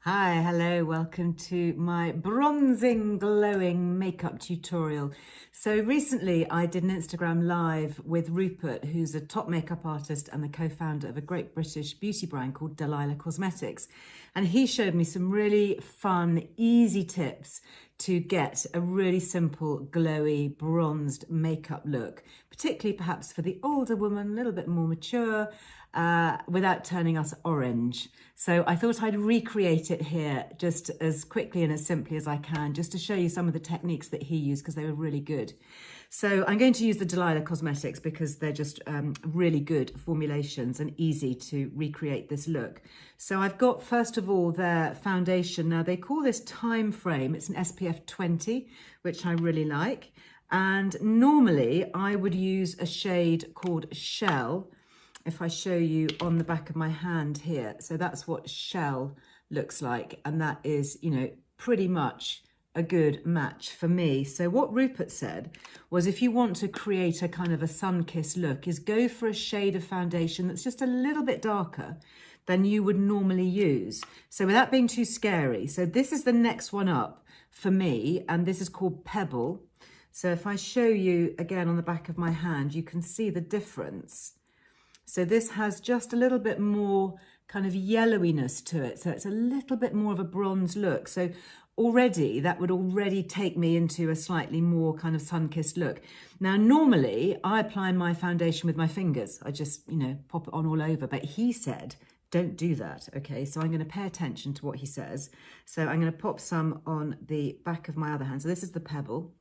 Hi, hello, welcome to my bronzing, glowing makeup tutorial. So recently I did an Instagram live with Rupert, who's a top makeup artist and the co-founder of a great British beauty brand called Delilah Cosmetics. And he showed me some really fun, easy tips to get a really simple, glowy, bronzed makeup look, particularly perhaps for the older woman, a little bit more mature, without turning us orange. So I thought I'd recreate it here just as quickly and as simply as I can, just to show you some of the techniques that he used because they were really good. So I'm going to use the Delilah Cosmetics because they're just really good formulations and easy to recreate this look. So I've got, first of all, their foundation. Now they call this Time Frame. It's an SPF 20, which I really like. And normally I would use a shade called Shell, if I show you on the back of my hand here. So that's what Shell looks like. And that is, pretty much a good match for me. So what Rupert said was, if you want to create a kind of a sun-kissed look, is go for a shade of foundation that's just a little bit darker than you would normally use. So without being too scary. So this is the next one up for me, and this is called Pebble. So if I show you again on the back of my hand, you can see the difference. So this has just a little bit more kind of yellowiness to it. So it's a little bit more of a bronze look. So already that would already take me into a slightly more kind of sun-kissed look. Now, normally I apply my foundation with my fingers. I just, pop it on all over. But he said, don't do that. Okay, so I'm going to pay attention to what he says. So I'm going to pop some on the back of my other hand. So this is the Pebble.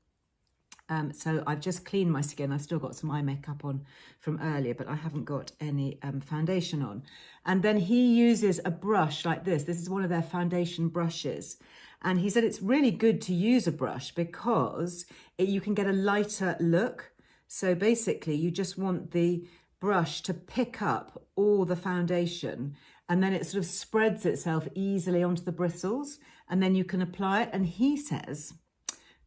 So I've just cleaned my skin. I've still got some eye makeup on from earlier, but I haven't got any foundation on. And then he uses a brush like this. This is one of their foundation brushes. And he said it's really good to use a brush because you can get a lighter look. So basically you just want the brush to pick up all the foundation, and then it sort of spreads itself easily onto the bristles, and then you can apply it. And he says,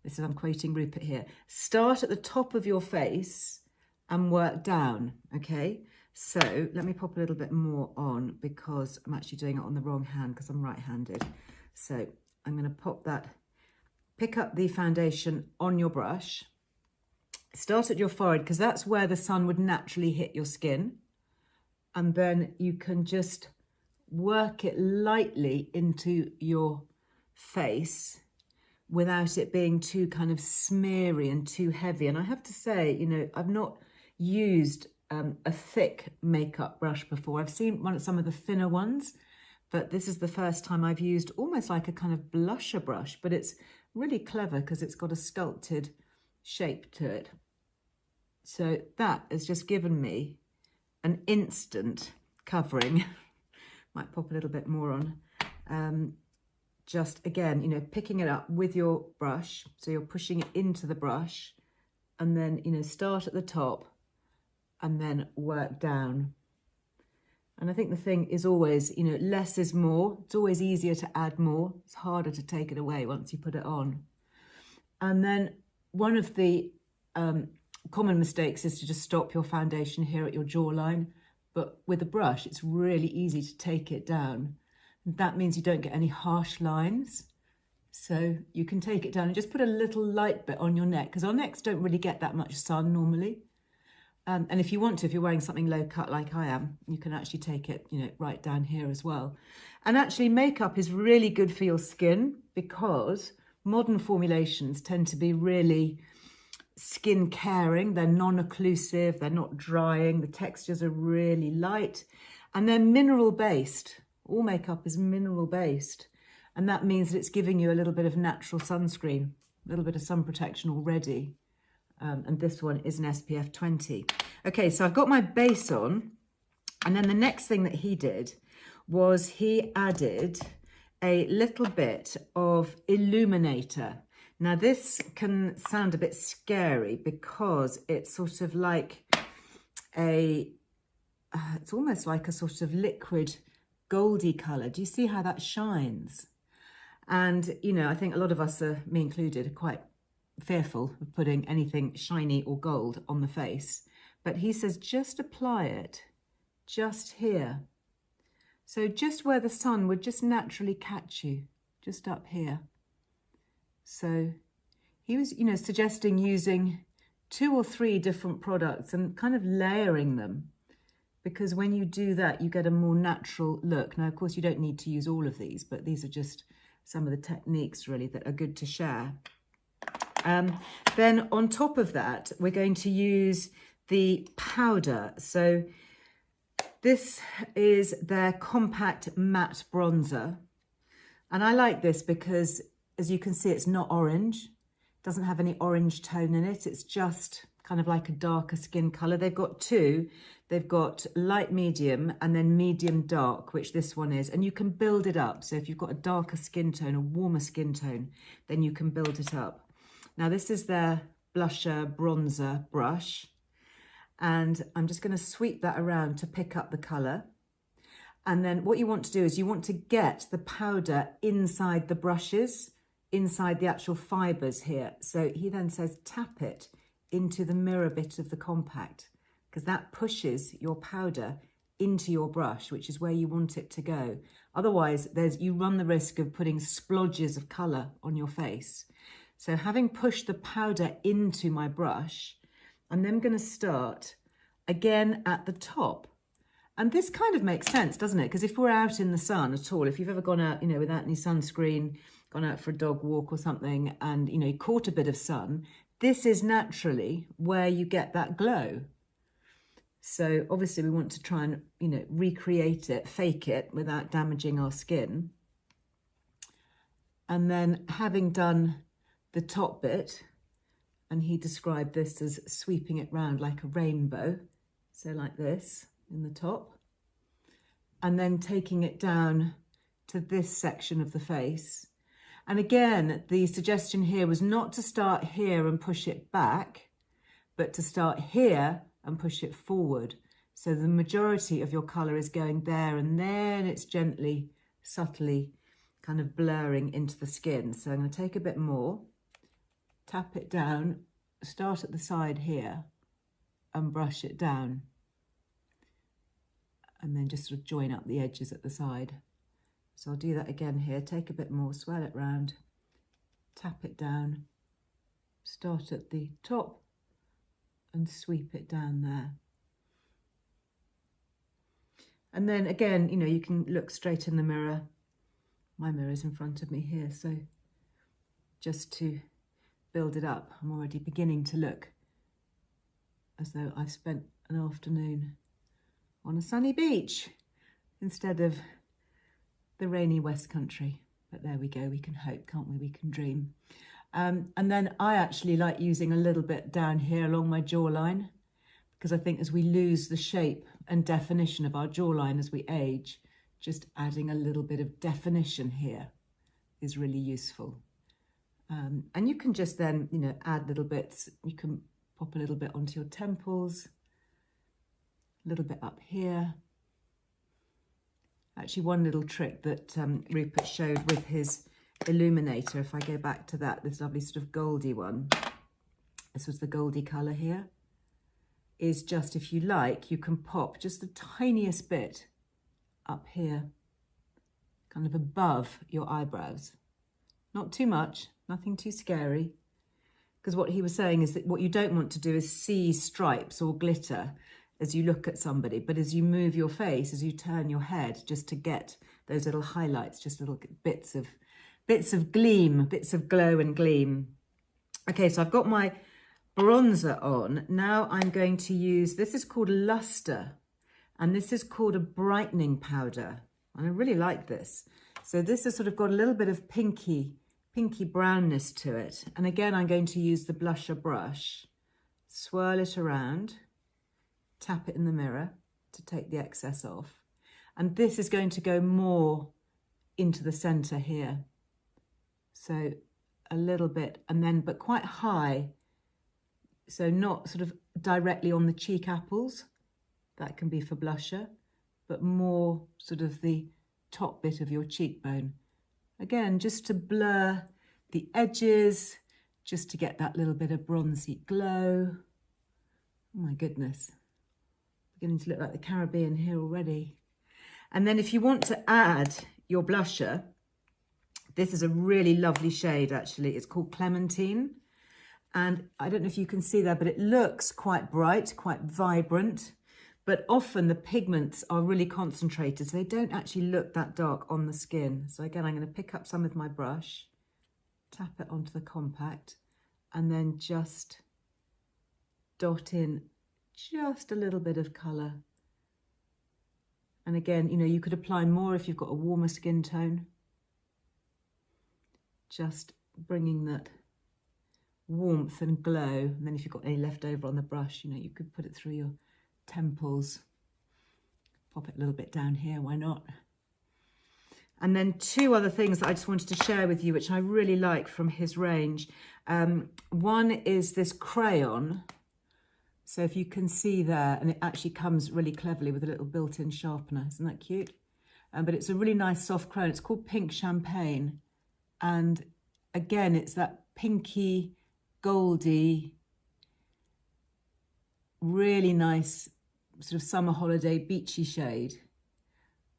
this is, I'm quoting Rupert here, start at the top of your face and work down, okay? So let me pop a little bit more on because I'm actually doing it on the wrong hand because I'm right-handed. So I'm going to pop that, pick up the foundation on your brush, start at your forehead because that's where the sun would naturally hit your skin. And then you can just work it lightly into your face without it being too kind of smeary and too heavy. And I have to say, I've not used a thick makeup brush before. I've seen some of the thinner ones, but this is the first time I've used almost like a kind of blusher brush, but it's really clever because it's got a sculpted shape to it. So that has just given me an instant covering. Might pop a little bit more on. Just again, picking it up with your brush. So you're pushing it into the brush and then, start at the top and then work down. And I think the thing is always, less is more. It's always easier to add more. It's harder to take it away once you put it on. And then one of the common mistakes is to just stop your foundation here at your jawline. But with a brush, it's really easy to take it down. That means you don't get any harsh lines. So you can take it down and just put a little light bit on your neck because our necks don't really get that much sun normally. And if you want to, if you're wearing something low cut like I am, you can actually take it, right down here as well. And actually makeup is really good for your skin because modern formulations tend to be really skin caring. They're non-occlusive, they're not drying, the textures are really light, and they're mineral based. All makeup is mineral based, and that means that it's giving you a little bit of natural sunscreen, a little bit of sun protection already. And this one is an SPF 20. Okay, so I've got my base on, and then the next thing that he did was he added a little bit of illuminator. Now this can sound a bit scary because it's sort of like it's almost like a sort of liquid goldy colour. Do you see how that shines? And, I think a lot of us, me included, are quite fearful of putting anything shiny or gold on the face. But he says just apply it just here. So just where the sun would just naturally catch you, just up here. So he was, suggesting using 2 or 3 different products and kind of layering them, because when you do that, you get a more natural look. Now, of course, you don't need to use all of these, but these are just some of the techniques really that are good to share. Then on top of that, we're going to use the powder. So this is their compact matte bronzer. And I like this because, as you can see, it's not orange. It doesn't have any orange tone in it. It's just kind of like a darker skin color. They've got 2. They've got light medium and then medium dark, which this one is. And you can build it up. So if you've got a darker skin tone, a warmer skin tone, then you can build it up. Now this is their blusher bronzer brush. And I'm just going to sweep that around to pick up the color. And then what you want to do is you want to get the powder inside the brushes, inside the actual fibers here. So he then says tap it into the mirror bit of the compact, because that pushes your powder into your brush, which is where you want it to go. Otherwise, you run the risk of putting splodges of colour on your face. So having pushed the powder into my brush, I'm then going to start again at the top. And this kind of makes sense, doesn't it? Because if we're out in the sun at all, if you've ever gone out, without any sunscreen, gone out for a dog walk or something, and, you caught a bit of sun, this is naturally where you get that glow. So obviously we want to try and, recreate it, fake it without damaging our skin. And then having done the top bit, and he described this as sweeping it round like a rainbow. So like this in the top, and then taking it down to this section of the face. And again, the suggestion here was not to start here and push it back, but to start here and push it forward. So the majority of your colour is going there, and then it's gently, subtly kind of blurring into the skin. So I'm going to take a bit more, tap it down, start at the side here and brush it down. And then just sort of join up the edges at the side. So I'll do that again here, take a bit more, swirl it round, tap it down, start at the top and sweep it down there. And then again, you can look straight in the mirror. My mirror's in front of me here, so just to build it up, I'm already beginning to look as though I've spent an afternoon on a sunny beach instead of the rainy West Country. But there we go, we can hope, can't we? We can dream. And then I actually like using a little bit down here along my jawline, because I think as we lose the shape and definition of our jawline as we age, just adding a little bit of definition here is really useful. And you can just then, add little bits. You can pop a little bit onto your temples, a little bit up here. Actually, one little trick that Rupert showed with his illuminator, if I go back to that, this lovely sort of goldy one, this was the goldy colour here, is just, if you like, you can pop just the tiniest bit up here, kind of above your eyebrows. Not too much, nothing too scary, because what he was saying is that what you don't want to do is see stripes or glitter as you look at somebody, but as you move your face, as you turn your head, just to get those little highlights, just little bits of gleam, bits of glow and gleam. Okay, so I've got my bronzer on. Now I'm going to use, this is called Luster, and this is called a brightening powder. And I really like this. So this has sort of got a little bit of pinky brownness to it. And again, I'm going to use the blusher brush, swirl it around, tap it in the mirror to take the excess off. And this is going to go more into the center here. So a little bit, and then, but quite high. So not sort of directly on the cheek apples, that can be for blusher, but more sort of the top bit of your cheekbone. Again, just to blur the edges, just to get that little bit of bronzy glow. Oh my goodness. Beginning to look like the Caribbean here already. And then if you want to add your blusher, this is a really lovely shade, actually. It's called Clementine. And I don't know if you can see that, but it looks quite bright, quite vibrant. But often the pigments are really concentrated, so they don't actually look that dark on the skin. So again, I'm going to pick up some with my brush, tap it onto the compact, and then just dot in just a little bit of colour. And again, you know, you could apply more if you've got a warmer skin tone. Just bringing that warmth and glow. And then if you've got any left over on the brush, you know, you could put it through your temples. Pop it a little bit down here, why not? And then two other things that I just wanted to share with you, which I really like from his range. One is this crayon. So if you can see there, and it actually comes really cleverly with a little built-in sharpener. Isn't that cute? But it's a really nice soft crayon. It's called Pink Champagne. And again, it's that pinky, goldy, really nice sort of summer holiday beachy shade,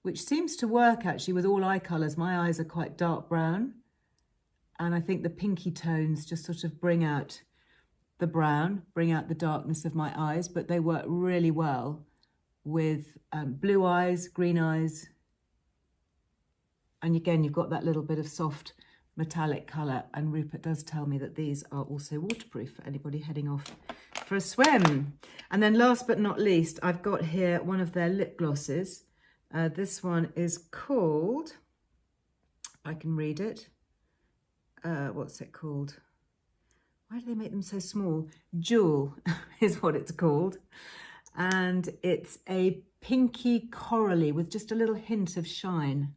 which seems to work actually with all eye colours. My eyes are quite dark brown. And I think the pinky tones just sort of bring out the brown, bring out the darkness of my eyes, but they work really well with blue eyes, green eyes. And again, you've got that little bit of soft metallic colour. And Rupert does tell me that these are also waterproof for anybody heading off for a swim. And then last but not least, I've got here one of their lip glosses. This one is called, I can read it. What's it called? Why do they make them so small? Jewel is what it's called. And it's a pinky corally with just a little hint of shine.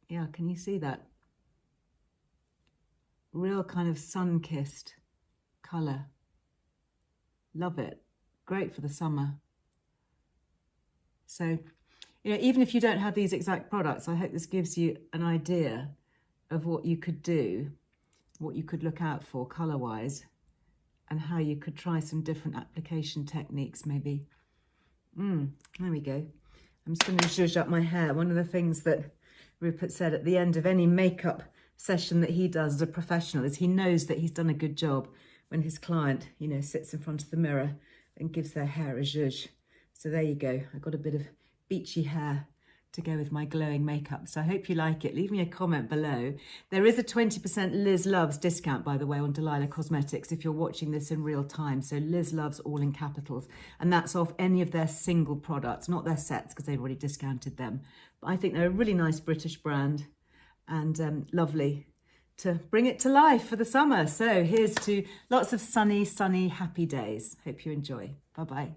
Yeah, can you see that? Real kind of sun-kissed colour. Love it. Great for the summer. So, you know, even if you don't have these exact products, I hope this gives you an idea of what you could do, what you could look out for colour-wise, and how you could try some different application techniques maybe. There we go. I'm just going to zhuzh up my hair. One of the things that Rupert said at the end of any makeup session that he does as a professional is he knows that he's done a good job when his client, you know, sits in front of the mirror and gives their hair a zhuzh. So there you go. I've got a bit of beachy hair to go with my glowing makeup. So I hope you like it. Leave me a comment below. There is a 20% Liz Loves discount, by the way, on Delilah Cosmetics if you're watching this in real time. So Liz Loves all in capitals. And that's off any of their single products, not their sets because they've already discounted them. But I think they're a really nice British brand and lovely to bring it to life for the summer. So here's to lots of sunny, happy days. Hope you enjoy. Bye-bye.